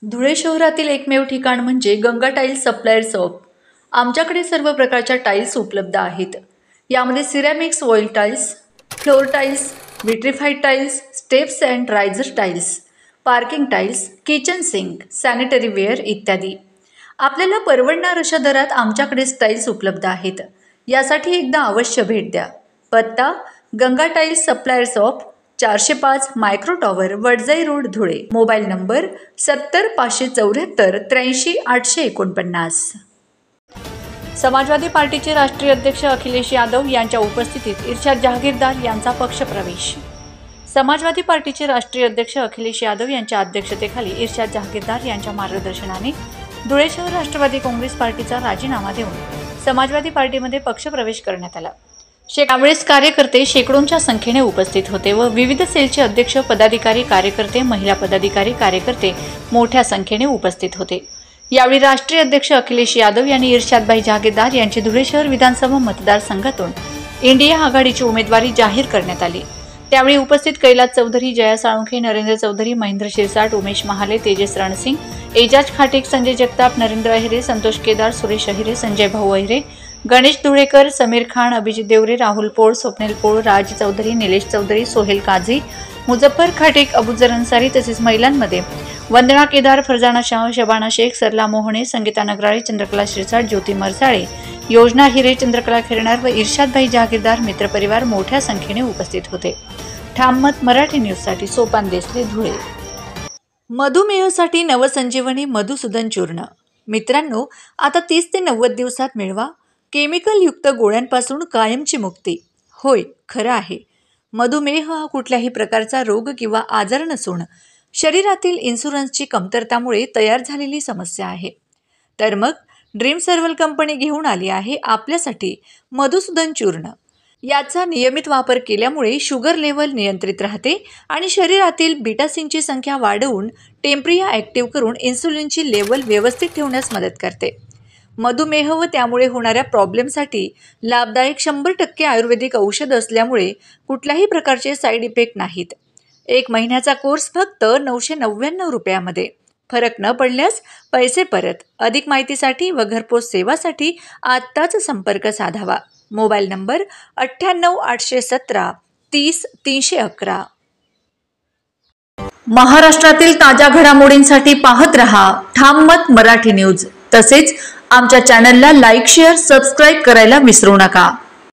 धुळे शहरातील एकमेव ठिकाण म्हणजे गंगा टाइल्स सप्लायर शॉप। आमच्याकडे सर्व प्रकारच्या टाइल्स उपलब्ध आहेत। यामध्ये ceramics, oil tiles, floor tiles, vitrified tiles, steps and riser tiles, parking tiles, kitchen sink, sanitary ware इत्यादी। आपल्याला परवडणार अशा दरात आमच्याकडे टाइल्स उपलब्ध आहेत। यासाठी एकदा अवश्य भेट द्या। पत्ता Ganga tiles supplier shop, 405 micro tower, Wadjai road, Dhule. Mobile number 70 574 83 849। Samajwadi पार्टीचे राष्ट्रीय अध्यक्ष अखिलेश यादव यांच्या उपस्थितीत इर्शाद जहागीरदार यांचा पक्षप्रवेश। समाजवादी पार्टीचे राष्ट्रीय अध्यक्ष अखिलेश यादव यांच्या अध्यक्षतेखाली इर्शाद जहागीरदार यांच्या मार्गदर्शनाने धुळे शहर राष्ट्रवादी काँग्रेस पार्टीचा राजीनामा देऊन समाजवादी पार्टीमध्ये पक्षप्रवेश करण्यात आला। यावेळेस कार्यकर्ते शेकडोंच्या संख्येने उपस्थित होते व विविध सेलचे अध्यक्ष, पदाधिकारी, कार्यकर्ते, महिला पदाधिकारी, कार्यकर्ते मोठ्या संख्येने उपस्थित होते। यावेळी राष्ट्रीय अध्यक्ष अखिलेश यादव यांनी इर्शादभाई जहागीरदार यांची धुळे शहर विधानसभा मतदारसंघातून इंडिया आघाडीची उमेदवारी जाहीर करण्यात आली। त्यावेळी उपस्थित कैलास चौधरी, जया साळुंखे, नरेंद्र चौधरी, महेंद्र शिरसाट, उमेश महाले, तेजस रणसिंग, एजाज खाटेक, संजय जगताप, नरेंद्र अहिरे, संतोष केदार, सुरेश अहिरे, संजय भाऊ अहिरे, गणेश धुळेकर, समीर खान, अभिजित देवरे, राहुल पोळ, स्वप्नील पोळ, राज चौधरी, निलेश चौधरी, सोहेल काझी, मुझफ्फर खाटेक, अबुजर अन्सारी तसेच महिलांमध्ये वंदना केदार, फरजाना शाह, शबाना शेख, सरला मोहने, संगीता नगराळे, चंद्रकला शिरसाट, ज्योती मरसाळे, योजना हिरे, चंद्रकला खिरणार व इर्शादभाई जहागीरदार मित्रपरिवार मोठ्या संख्येने उपस्थित होते। ठाम मत मराठी न्यूजसाठी सोपान देसले, धुळे। मधुमेहासाठी नवसंजीवनी मधुसूदन चूर्ण। मित्रांनो, आता 30 ते 90 दिवसात मिळवा केमिकल युक्त गोळ्यांपासून कायमची मुक्ती। होय, खरं आहे। मधुमेह हा कुठल्याही प्रकारचा रोग किंवा आजार नसून शरीरातील इन्शुरन्सची कमतरतामुळे तयार झालेली समस्या आहे। तर मग ड्रीम सर्वल कंपनी घेऊन आली आहे आपल्यासाठी मधुसूदन चूर्ण। याचा नियमित वापर केल्यामुळे शुगर लेवल नियंत्रित राहते आणि शरीरातील बीटासिनची संख्या वाढवून टेम्प्रिया ॲक्टिव्ह करून इन्सुलिनची लेवल व्यवस्थित ठेवण्यास मदत करते। मधुमेह व त्यामुळे होणाऱ्या प्रॉब्लेमसाठी लाभदायक 100% आयुर्वेदिक औषध असल्यामुळे कुठल्याही प्रकारचे साईड इफेक्ट नाहीत। 1 महिन्याचा कोर्स फक्त 999 रुपयामध्ये। फरक न पडल्यास पैसे परत। अधिक माहितीसाठी व घरपोच सेवासाठी आत्ताच संपर्क साधावा। Mobile number 98 817 30 311। महाराष्ट्रातील ताज्या घडामोडींसाठी पाहत रहा ठाम मत मराठी न्यूज। तसेच आमच्या चॅनलला लाईक, शेअर, सबस्क्राईब करायला विसरू नका।